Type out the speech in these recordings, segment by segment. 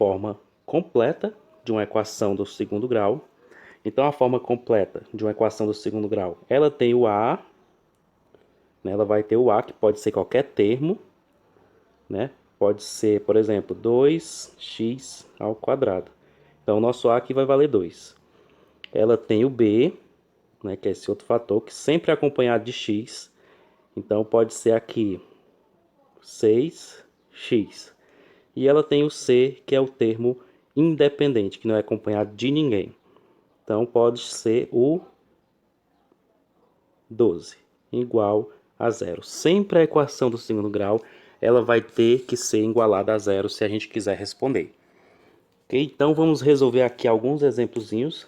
forma completa de uma equação do segundo grau. Então, a forma completa de uma equação do segundo grau, ela tem o a, né? Ela vai ter o a, que pode ser qualquer termo, né? Pode ser, por exemplo, 2x ao quadrado. Então, o nosso a aqui vai valer 2. Ela tem o b, né, que é esse outro fator, que sempre é acompanhado de x. Então, pode ser aqui 6x. E ela tem o c, que é o termo independente, que não é acompanhado de ninguém. Então, pode ser o 12, igual a zero. Sempre a equação do segundo grau, ela vai ter que ser igualada a zero se a gente quiser responder. Ok? Então, vamos resolver aqui alguns exemplozinhos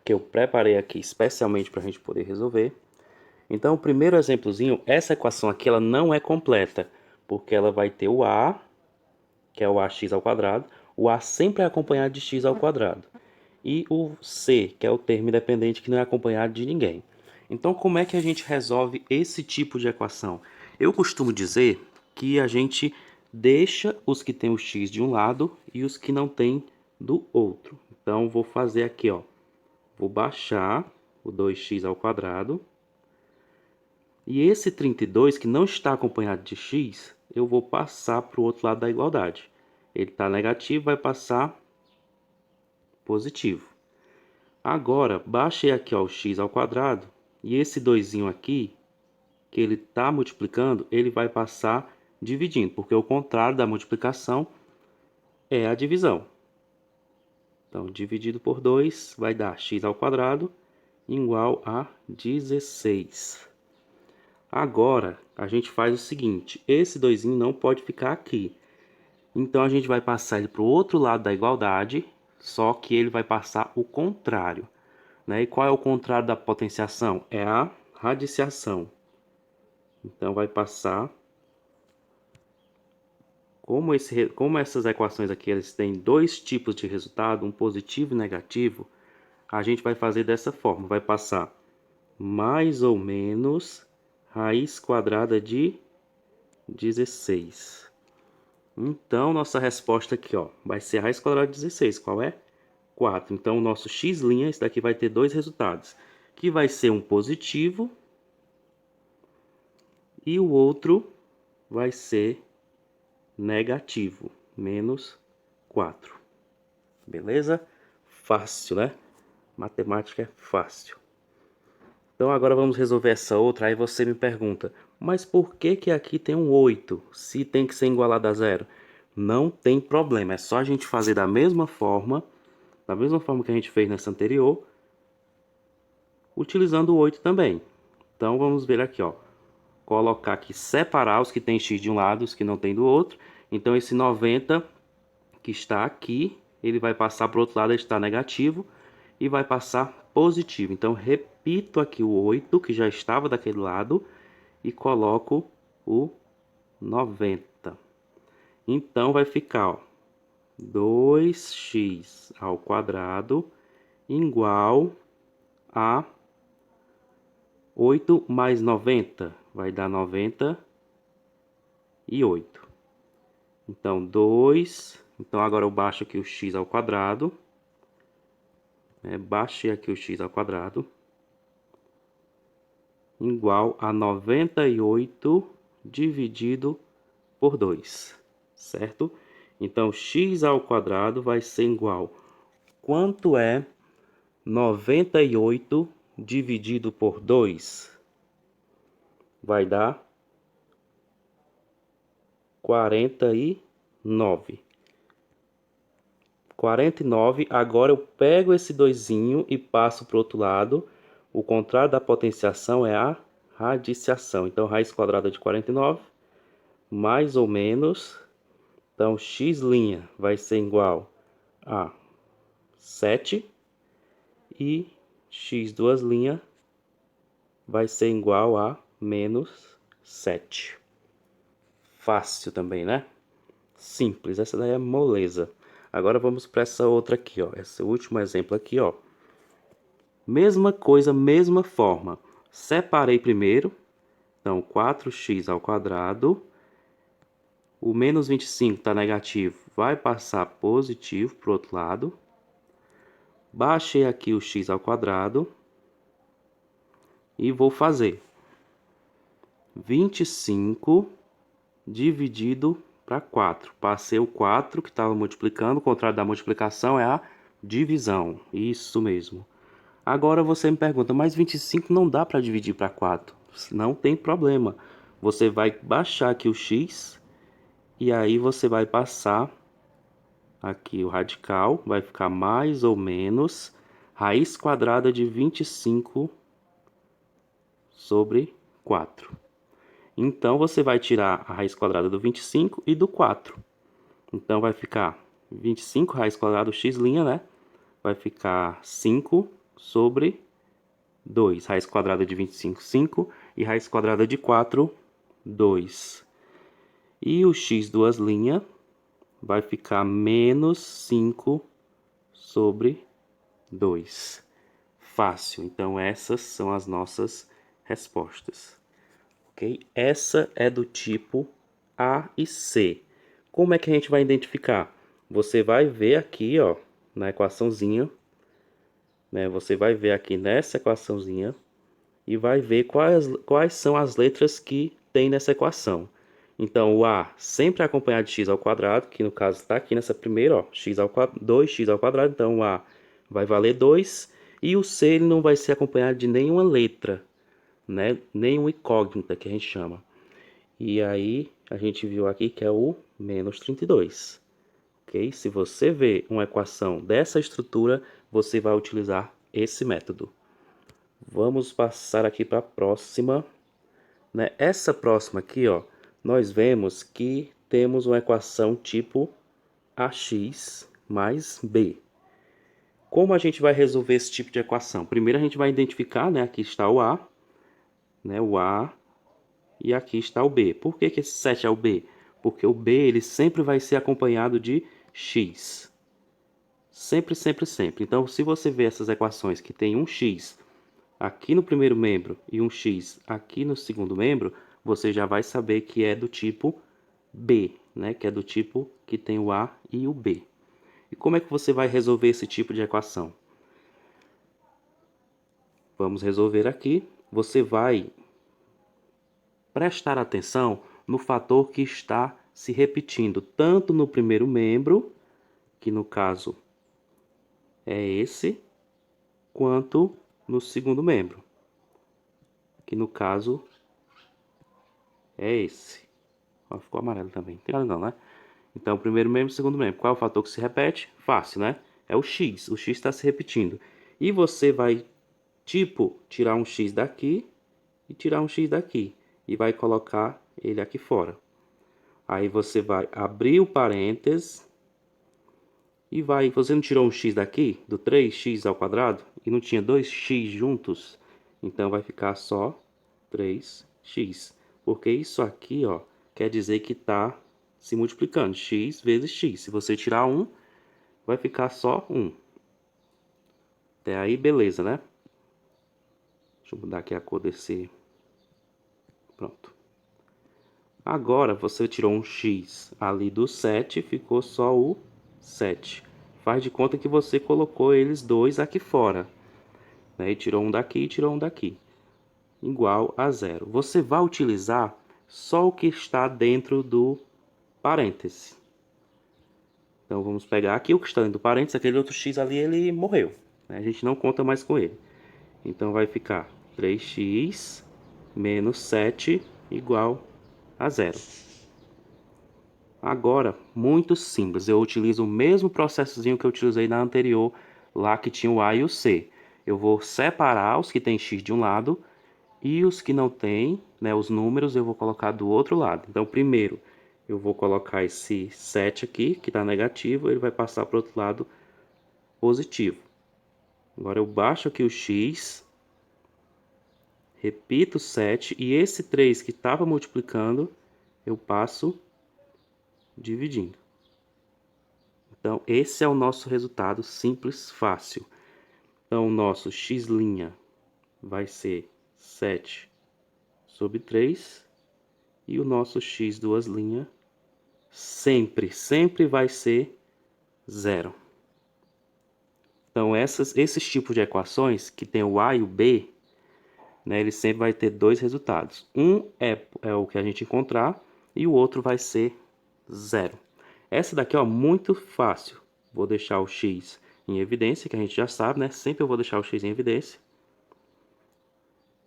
que eu preparei aqui especialmente para a gente poder resolver. Então, o primeiro exemplozinho, essa equação aqui, ela não é completa, porque ela vai ter o a, que é o ax ao quadrado. O a sempre é acompanhado de x ao quadrado. E o c, que é o termo independente que não é acompanhado de ninguém. Então, como é que a gente resolve esse tipo de equação? Eu costumo dizer que a gente deixa os que tem o x de um lado e os que não tem do outro. Então, vou fazer aqui, ó. Vou baixar o 2x ao quadrado. E esse 32, que não está acompanhado de x, eu vou passar para o outro lado da igualdade. Ele está negativo, vai passar positivo. Agora, baixei aqui ó, o x ao quadrado, e esse 2 aqui, que ele está multiplicando, ele vai passar dividindo, porque o contrário da multiplicação é a divisão. Então, dividido por 2 vai dar x ao quadrado igual a 16. Agora, a gente faz o seguinte, esse 2 não pode ficar aqui. Então, a gente vai passar ele para o outro lado da igualdade, só que ele vai passar o contrário. Né? E qual é o contrário da potenciação? É a radiciação. Então, vai passar... Como essas equações aqui eles têm dois tipos de resultado, um positivo e negativo, a gente vai fazer dessa forma. Vai passar mais ou menos raiz quadrada de 16. Então, nossa resposta aqui ó, vai ser a raiz quadrada de 16. Qual é? 4. Então, o nosso x', esse daqui vai ter dois resultados. Que vai ser um positivo e o outro vai ser negativo, menos 4. Beleza? Fácil, né? Matemática é fácil. Então agora vamos resolver essa outra. Aí você me pergunta, mas por que que aqui tem um 8, se tem que ser igualado a zero? Não tem problema, é só a gente fazer da mesma forma que a gente fez nessa anterior, utilizando o 8 também. Então vamos ver aqui, ó. Colocar aqui, separar os que tem x de um lado, os que não tem do outro. Então esse 90 que está aqui, ele vai passar para o outro lado, ele está negativo, e vai passar positivo. Então repito aqui o 8, que já estava daquele lado, e coloco o 90. Então vai ficar, ó, 2x ao quadrado igual a 8 mais 90 vai dar 98. Então, 2. Então, agora eu baixo aqui o x ao quadrado. Baixei aqui o x ao quadrado. Igual a 98 dividido por 2. Certo? Então, x ao quadrado vai ser igual. Quanto é 98 dividido por 2? Vai dar 49. 49, agora eu pego esse 2 e passo para o outro lado. O contrário da potenciação é a radiciação. Então, raiz quadrada de 49, mais ou menos. Então, x' vai ser igual a 7. E x duas linhas vai ser igual a menos 7. Fácil também, né? Simples, essa daí é moleza. Agora vamos para essa outra aqui, ó. Esse último exemplo aqui, ó. Mesma coisa, mesma forma. Separei primeiro. Então, 4x ao quadrado. O menos 25 está negativo, vai passar positivo para o outro lado. Baixei aqui o x ao quadrado e vou fazer 25 dividido para 4. Passei o 4 que estava multiplicando, o contrário da multiplicação é a divisão. Isso mesmo. Agora você me pergunta, mas 25 não dá para dividir para 4? Não tem problema. Você vai baixar aqui o x e aí você vai passar aqui o radical, vai ficar mais ou menos raiz quadrada de 25 sobre 4. Então, você vai tirar a raiz quadrada do 25 e do 4. Então, vai ficar 25 raiz quadrada do x', né? Vai ficar 5 sobre 2. Raiz quadrada de 25, 5. E raiz quadrada de 4, 2. E o x duas linhas vai ficar menos 5 sobre 2. Fácil. Então, essas são as nossas respostas. Ok? Essa é do tipo A e C. Como é que a gente vai identificar? Você vai ver aqui, ó, na equaçãozinha, né? Você vai ver aqui nessa equaçãozinha e vai ver quais são as letras que tem nessa equação. Então, o A sempre é acompanhado de x ao quadrado, que no caso está aqui nessa primeira, ó, x ao quadrado, 2x ao quadrado, então o A vai valer 2, e o C ele não vai ser acompanhado de nenhuma letra, né? Nenhuma incógnita que a gente chama. E aí, a gente viu aqui que é o menos 32. Ok? Se você vê uma equação dessa estrutura, você vai utilizar esse método. Vamos passar aqui para a próxima. Né? Essa próxima aqui, ó, nós vemos que temos uma equação tipo ax mais b. Como a gente vai resolver esse tipo de equação? Primeiro a gente vai identificar, né, aqui está o a, né, o a, e aqui está o b. Por que esse 7 é o b? Porque o b ele sempre vai ser acompanhado de x. Sempre, sempre, sempre. Então, se você vê essas equações que tem um x aqui no primeiro membro e um x aqui no segundo membro, você já vai saber que é do tipo b, né? Que é do tipo que tem o a e o b. E como é que você vai resolver esse tipo de equação? Vamos resolver aqui. Você vai prestar atenção no fator que está se repetindo tanto no primeiro membro, que no caso é esse, quanto no segundo membro, que no caso é esse. Ó, ficou amarelo também, não tem nada não, né? Então, primeiro membro, segundo membro. Qual é o fator que se repete? Fácil, né? É o x. O x está se repetindo. E você vai, tipo, tirar um x daqui e tirar um x daqui. E vai colocar ele aqui fora. Aí você vai abrir o parênteses e vai... Você não tirou um x daqui, do 3x ao quadrado, e não tinha 2x juntos? Então, vai ficar só 3x. Porque isso aqui, ó, quer dizer que está se multiplicando, x vezes x. Se você tirar 1, vai ficar só 1. Até aí, beleza, né? Deixa eu mudar aqui a cor desse... Pronto. Agora, você tirou um x ali do 7, ficou só o 7. Faz de conta que você colocou eles dois aqui fora, né? E tirou um daqui e tirou um daqui. Igual a 0. Você vai utilizar só o que está dentro do parêntese. Então, vamos pegar aqui o que está dentro do parênteses. Aquele outro x ali, ele morreu, né? A gente não conta mais com ele. Então, vai ficar 3x menos 7 igual a 0. Agora, muito simples. Eu utilizo o mesmo processozinho que eu utilizei na anterior, lá que tinha o A e o C. Eu vou separar os que tem x de um lado e os que não tem, né, os números, eu vou colocar do outro lado. Então, primeiro, eu vou colocar esse 7 aqui, que está negativo, ele vai passar para o outro lado positivo. Agora eu baixo aqui o x, repito 7, e esse 3 que estava multiplicando, eu passo dividindo. Então, esse é o nosso resultado simples, fácil. Então, o nosso x' vai ser 7 sobre 3, e o nosso x duas linhas sempre vai ser zero. Então, esses tipos de equações, que tem o A e o B, né, ele sempre vai ter dois resultados. Um é o que a gente encontrar e o outro vai ser zero. Essa daqui, ó, muito fácil. Vou deixar o x em evidência, que a gente já sabe, né? Sempre eu vou deixar o x em evidência.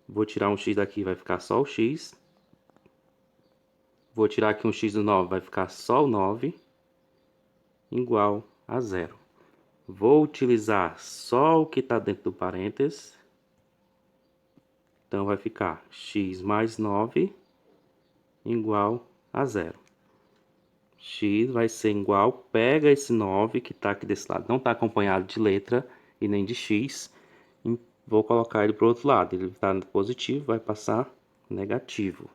Vou tirar um x daqui, vai ficar só o x. Vou tirar aqui um x do 9, vai ficar só o 9, igual a zero. Vou utilizar só o que está dentro do parênteses. Então, vai ficar x mais 9 igual a zero. X vai ser igual, pega esse 9 que está aqui desse lado, não está acompanhado de letra e nem de x, e vou colocar ele para o outro lado. Ele está positivo, vai passar negativo.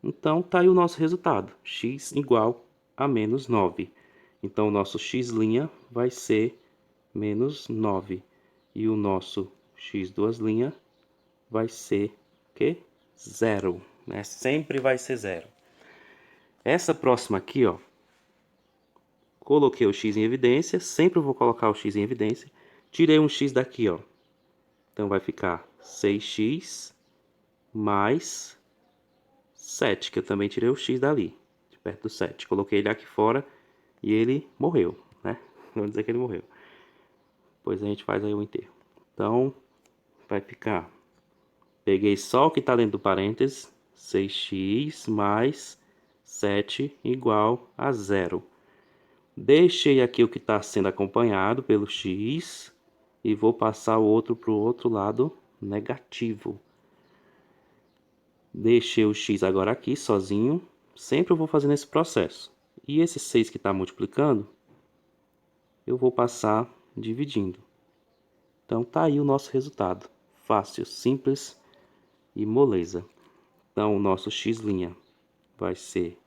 Então, tá aí o nosso resultado, x igual a menos 9. Então, o nosso x' vai ser menos 9. E o nosso x duas linhas vai ser o quê? Zero, né? Sempre vai ser zero. Essa próxima aqui, ó, coloquei o x em evidência, sempre eu vou colocar o x em evidência. Tirei um x daqui, ó. Então vai ficar 6x mais 7, que eu também tirei o x dali, de perto do 7. Coloquei ele aqui fora e ele morreu, né? Vamos dizer que ele morreu. Depois a gente faz aí o enterro. Então, vai ficar... Peguei só o que está dentro do parênteses, 6x mais 7 igual a zero. Deixei aqui o que está sendo acompanhado pelo x e vou passar o outro para o outro lado negativo. Deixei o x agora aqui sozinho, sempre eu vou fazendo esse processo. E esse 6 que está multiplicando, eu vou passar dividindo. Então tá aí o nosso resultado, fácil, simples e moleza. Então o nosso x' vai ser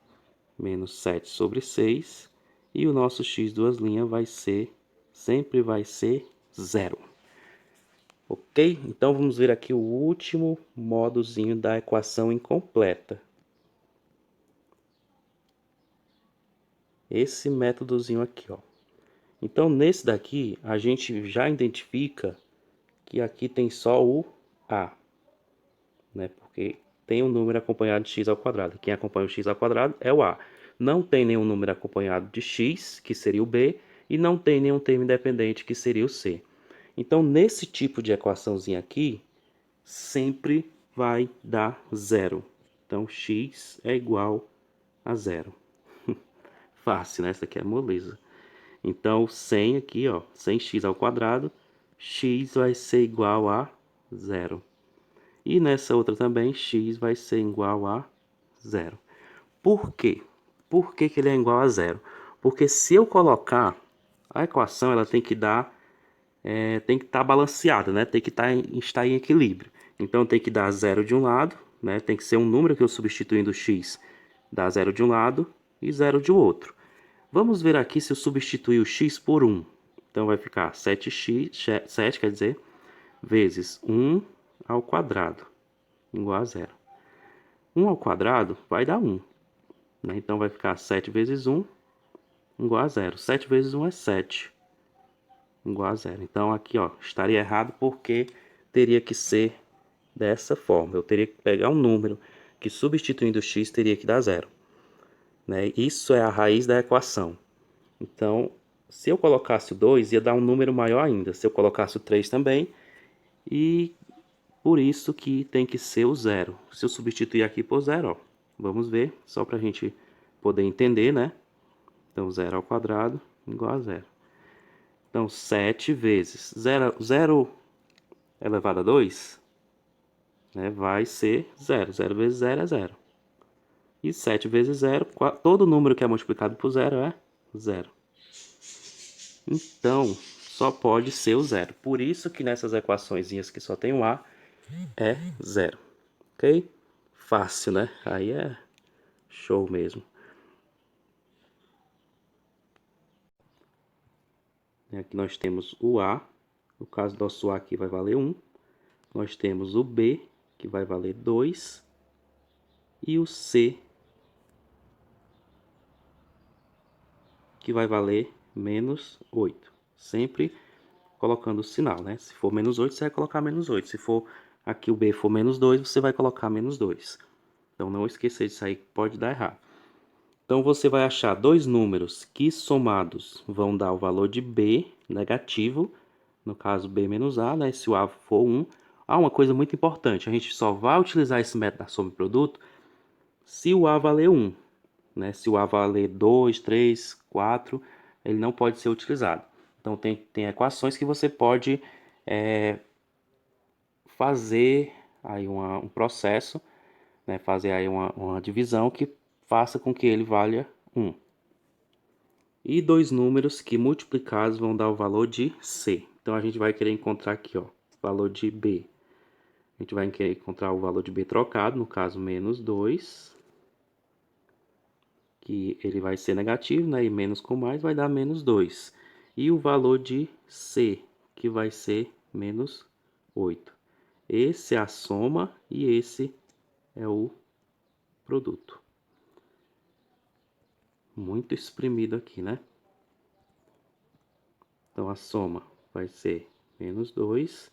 menos 7 sobre 6. E o nosso x duas linhas vai ser, sempre vai ser zero. Ok? Então vamos ver aqui o último modozinho da equação incompleta. Esse métodozinho aqui, ó. Então nesse daqui a gente já identifica que aqui tem só o a, né? Porque tem um número acompanhado de x ao quadrado. Quem acompanha o x ao quadrado é o a. Não tem nenhum número acompanhado de x, que seria o b, e não tem nenhum termo independente, que seria o c. Então, nesse tipo de equaçãozinha aqui, sempre vai dar zero. Então, x é igual a zero. Fácil, né? Essa aqui é moleza. Então, 100 aqui, ó, 100x ao quadrado, x vai ser igual a zero. E nessa outra também, x vai ser igual a zero. Por quê? Por que que ele é igual a zero? Porque se eu colocar a equação, ela tem que dar, tem que estar balanceada, né? Tem que estar em equilíbrio. Então tem que dar zero de um lado, né? Tem que ser um número que eu substituindo x dá zero de um lado e zero de outro. Vamos ver aqui se eu substituir o x por 1. Então vai ficar 7x, 7 quer dizer, vezes 1 ao quadrado, igual a zero. 1 ao quadrado vai dar 1. Né? Então vai ficar 7 vezes 1 igual a zero. 7 vezes 1 é 7, igual a zero. Então aqui, ó, estaria errado porque teria que ser dessa forma. Eu teria que pegar um número que substituindo o x teria que dar zero. Né? Isso é a raiz da equação. Então, se eu colocasse o 2, ia dar um número maior ainda. Se eu colocasse o 3 também, e por isso que tem que ser o zero. Se eu substituir aqui por zero, ó, vamos ver, só para a gente poder entender, né? Então, zero ao quadrado igual a zero. Então, 7 vezes 0 elevado a 2, né, vai ser zero. 0 vezes 0 é zero. E 7 vezes 0, todo número que é multiplicado por zero é zero. Então, só pode ser o zero. Por isso que nessas equaçõezinhas que só tem um a, é zero. Ok? Fácil, né? Aí é show mesmo. Aqui nós temos o a. No caso do nosso a aqui vai valer 1. Nós temos o b, que vai valer 2. E o c, que vai valer menos 8. Sempre colocando o sinal, né? Se for menos 8, você vai colocar menos 8. Se for aqui o B for menos 2, você vai colocar menos 2. Então não esquecer disso aí, que pode dar errado. Então você vai achar dois números que somados vão dar o valor de B negativo, no caso B menos A, né? Se o A for 1. Uma coisa muito importante, a gente só vai utilizar esse método da soma e produto se o A valer 1. Né? Se o A valer 2, 3, 4, ele não pode ser utilizado. Então tem equações que você pode fazer aí um processo, né? Fazer aí uma divisão que faça com que ele valha 1. E dois números que multiplicados vão dar o valor de C. Então a gente vai querer encontrar aqui, ó, valor de B. A gente vai querer encontrar o valor de B trocado, no caso menos 2, que ele vai ser negativo, né? E menos com mais vai dar menos 2. E o valor de C, que vai ser menos 8. Esse é a soma e esse é o produto. Muito exprimido aqui, né? Então a soma vai ser menos 2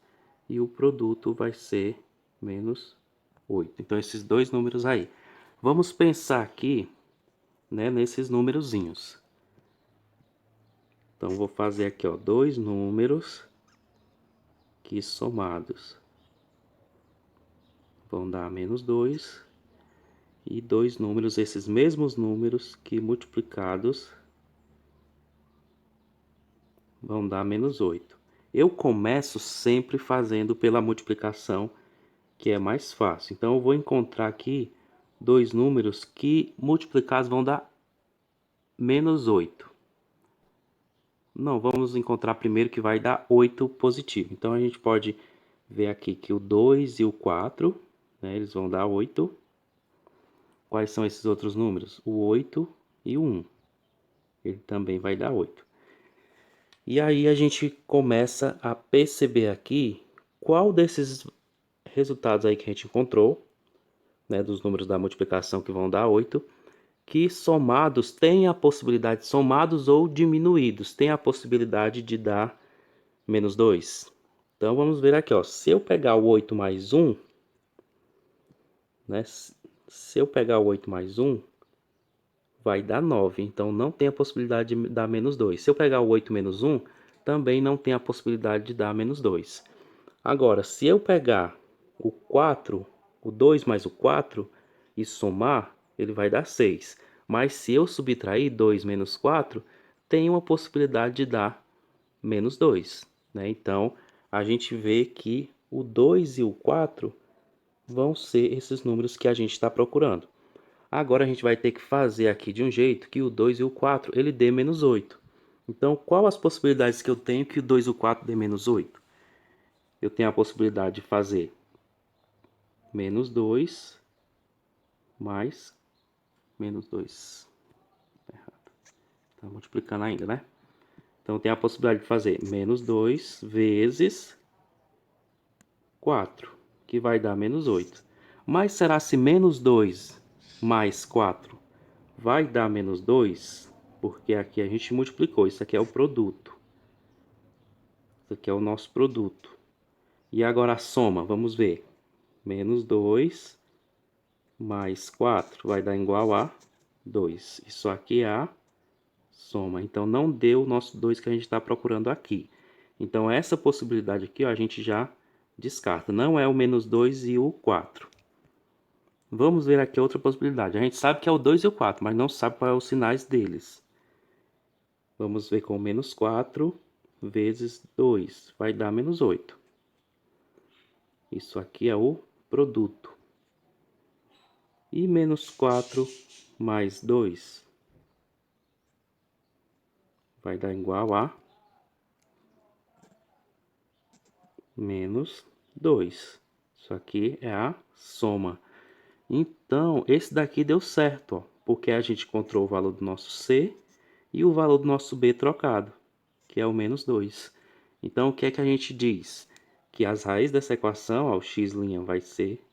e o produto vai ser menos 8. Então esses dois números aí. Vamos pensar aqui, né, nesses númerozinhos. Então vou fazer aqui, ó, dois números que somados vão dar menos 2 e dois números, esses mesmos números que multiplicados vão dar menos 8. Eu começo sempre fazendo pela multiplicação, que é mais fácil. Então eu vou encontrar aqui dois números que multiplicados vão dar menos 8. Não, vamos encontrar primeiro que vai dar 8 positivo. Então a gente pode ver aqui que o 2 e o 4, né, eles vão dar 8. Quais são esses outros números? O 8 e o 1. Ele também vai dar 8. E aí a gente começa a perceber aqui qual desses resultados aí que a gente encontrou, né, dos números da multiplicação que vão dar 8, que somados têm a possibilidade, somados ou diminuídos, tem a possibilidade de dar menos 2. Então vamos ver aqui, ó, se eu pegar o 8 mais 1, né, se eu pegar o 8 mais 1, vai dar 9, então não tem a possibilidade de dar menos 2. Se eu pegar o 8 menos 1, também não tem a possibilidade de dar menos 2. Agora, se eu pegar o 4, o 2 mais o 4 e somar, ele vai dar 6. Mas se eu subtrair 2 menos 4, tem uma possibilidade de dar menos 2. Né? Então, a gente vê que o 2 e o 4 vão ser esses números que a gente está procurando. Agora a gente vai ter que fazer aqui de um jeito que o 2 e o 4 ele dê menos 8. Então, qual as possibilidades que eu tenho que o 2 e o 4 dê menos 8? Eu tenho a possibilidade de fazer menos 2 mais menos 2. Tá multiplicando ainda, né? Então, tem a possibilidade de fazer menos 2 vezes 4, que vai dar menos 8. Mas será se menos 2 mais 4 vai dar menos 2? Porque aqui a gente multiplicou, isso aqui é o produto. Isso aqui é o nosso produto. E agora a soma, vamos ver. Menos 2 mais 4 vai dar igual a 2. Isso aqui é a soma. Então não deu o nosso 2 que a gente está procurando aqui. Então essa possibilidade aqui, ó, a gente já descarta. Não é o menos 2 e o 4. Vamos ver aqui outra possibilidade. A gente sabe que é o 2 e o 4, mas não sabe qual é os sinais deles. Vamos ver com menos 4 vezes 2. Vai dar menos 8. Isso aqui é o produto. E menos 4 mais 2 vai dar igual a menos 2. Isso aqui é a soma. Então, esse daqui deu certo, ó, porque a gente encontrou o valor do nosso C e o valor do nosso B trocado, que é o menos 2. Então, o que é que a gente diz? Que as raízes dessa equação, ó, o x' vai ser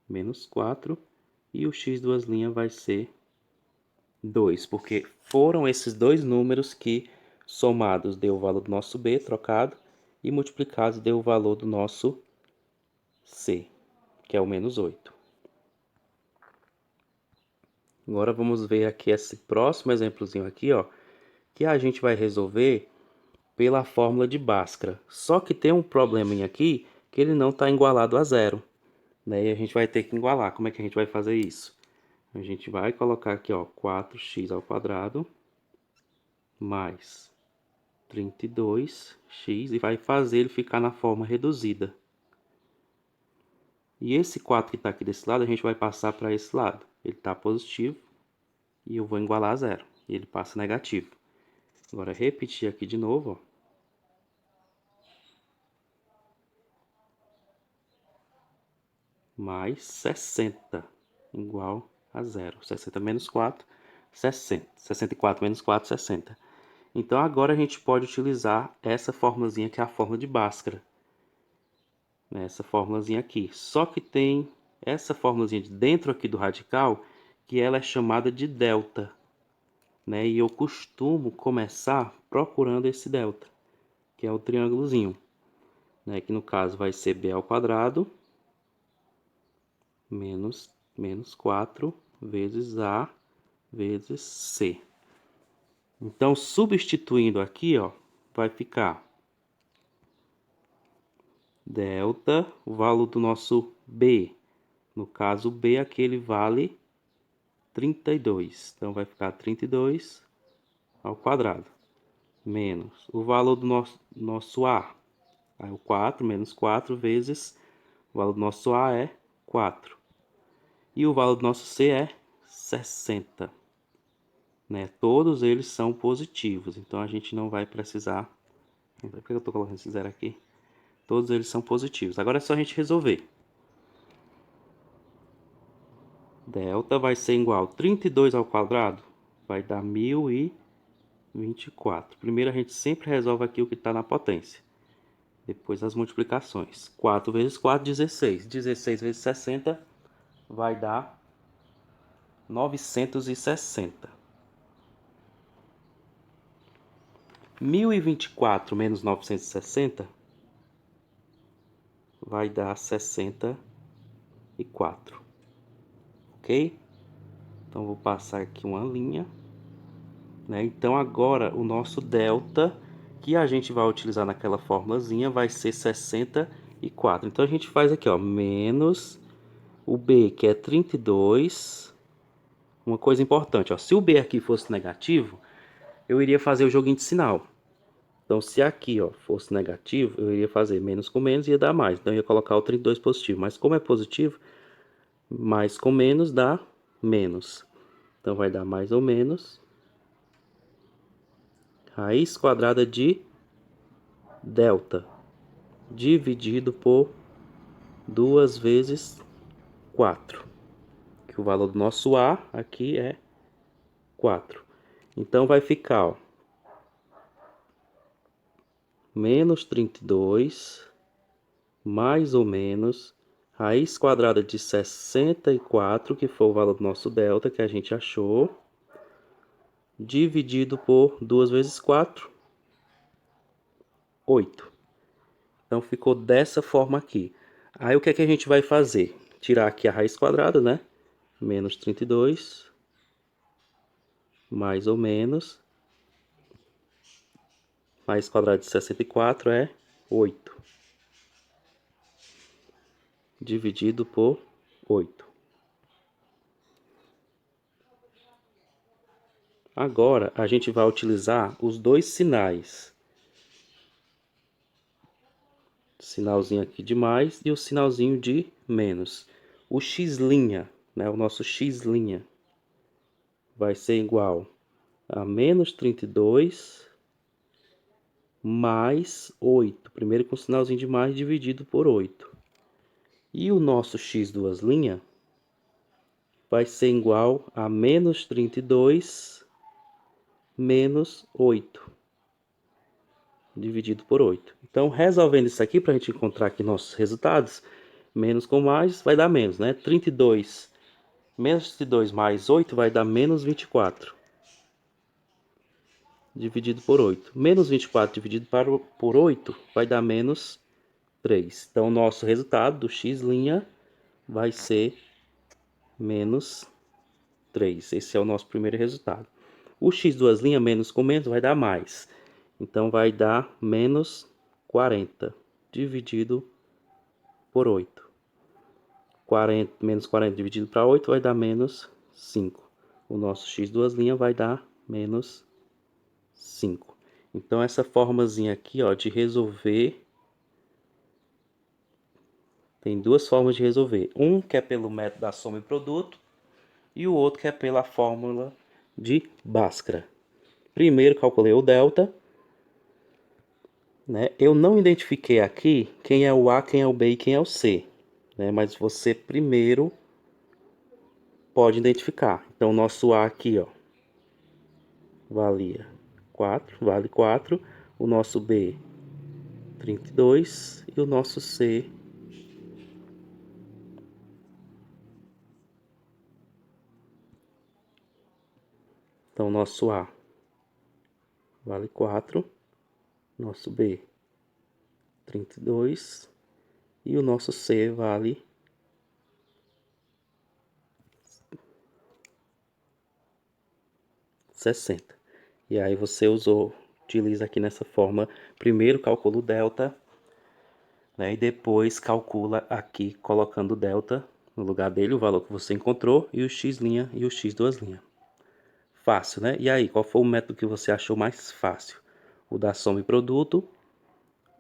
menos 4 e o x duas linhas vai ser 2, porque foram esses dois números que somados deu o valor do nosso B trocado e multiplicados deu o valor do nosso C, que é o menos 8. Agora vamos ver aqui esse próximo exemplozinho aqui, ó, que a gente vai resolver pela fórmula de Bhaskara. Só que tem um probleminha aqui que ele não está igualado a zero, né? E a gente vai ter que igualar. Como é que a gente vai fazer isso? A gente vai colocar aqui, ó, 4x ao quadrado mais 32x e vai fazer ele ficar na forma reduzida. E esse 4 que está aqui desse lado, a gente vai passar para esse lado. Ele está positivo e eu vou igualar a zero. E ele passa negativo. Agora, repetir aqui de novo, ó. Mais 60 igual a zero. 60 menos 4, 60. 64 menos 4, 60. Então, agora a gente pode utilizar essa formulazinha que é a fórmula de Bhaskara. Essa formulazinha aqui. Só que tem essa formulazinha de dentro aqui do radical, que ela é chamada de delta, né? E eu costumo começar procurando esse delta, que é o triângulozinho, né? Que no caso vai ser b ao quadrado menos 4 vezes a vezes c. Então, substituindo aqui, ó, vai ficar delta, o valor do nosso b. No caso, b aqui ele vale 32. Então, vai ficar 32 ao quadrado. Menos o valor do nosso A. Aí, o 4 menos 4 vezes o valor do nosso A é 4. E o valor do nosso C é 60. Né? Todos eles são positivos. Então, a gente não vai precisar... Por que eu estou colocando esse zero aqui? Todos eles são positivos. Agora é só a gente resolver. Delta vai ser igual a 32 ao quadrado. Vai dar 1024. Primeiro a gente sempre resolve aqui o que está na potência. Depois as multiplicações. 4 vezes 4, 16. 16 vezes 60 vai dar 960. 1024 menos 960 vai dar 64. Ok? Então vou passar aqui uma linha. Né? Então agora o nosso delta que a gente vai utilizar naquela formulazinha vai ser 64. Então a gente faz aqui, ó, menos o B, que é 32. Uma coisa importante, ó, se o B aqui fosse negativo, eu iria fazer o joguinho de sinal. Então se aqui, ó, fosse negativo, eu iria fazer menos com menos e ia dar mais. Então eu ia colocar o 32 positivo. Mas como é positivo, mais com menos dá menos. Então vai dar mais ou menos raiz quadrada de delta dividido por 2 vezes 4. Que o valor do nosso A aqui é 4. Então vai ficar, ó, menos 32 mais ou menos raiz quadrada de 64, que foi o valor do nosso delta que a gente achou, dividido por 2 vezes 4, 8. Então ficou dessa forma aqui. Aí o que é que a gente vai fazer? Tirar aqui a raiz quadrada, né? Menos 32, mais ou menos. Raiz quadrada de 64 é 8. Dividido por 8. Agora a gente vai utilizar os dois sinais. Sinalzinho aqui de mais e o sinalzinho de menos. O x', né, o nosso x' vai ser igual a menos 32 mais 8. Primeiro com o sinalzinho de mais dividido por 8. E o nosso x duas linhas vai ser igual a menos 32 menos 8. Dividido por 8. Então, resolvendo isso aqui, para a gente encontrar aqui nossos resultados, menos com mais vai dar menos, né? 32 Menos 22 mais 8 vai dar menos 24. Dividido por 8. Menos 24 dividido por 8 vai dar menos 3. Então, o nosso resultado do x' vai ser menos 3. Esse é o nosso primeiro resultado. O x duas linhas, menos com menos, vai dar mais. Então, vai dar menos 40 dividido por 8. 40, menos 40 dividido para 8 vai dar menos 5. O nosso x duas linhas vai dar menos 5. Então, essa formazinha aqui, ó, de resolver, tem duas formas de resolver. Um que é pelo método da soma e produto e o outro que é pela fórmula de Bhaskara. Primeiro calculei o delta, né? Eu não identifiquei aqui quem é o A, quem é o B e quem é o C, né? Mas você primeiro pode identificar. Então, o nosso A aqui, ó, valia 4, vale 4. O nosso B, 32. E o nosso C, então, nosso A vale 4. Nosso B, 32. E o nosso C vale 60. E aí você utiliza aqui nessa forma, primeiro calcula o delta, né, e depois calcula aqui colocando o delta no lugar dele, o valor que você encontrou, e o x' e o x duas linhas. Fácil, né? E aí, qual foi o método que você achou mais fácil? O da soma e produto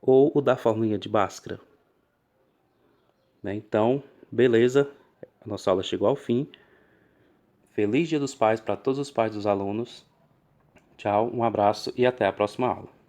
ou o da formulinha de Bhaskara? Né? Então, beleza, a nossa aula chegou ao fim. Feliz Dia dos Pais para todos os pais dos alunos. Tchau, um abraço e até a próxima aula.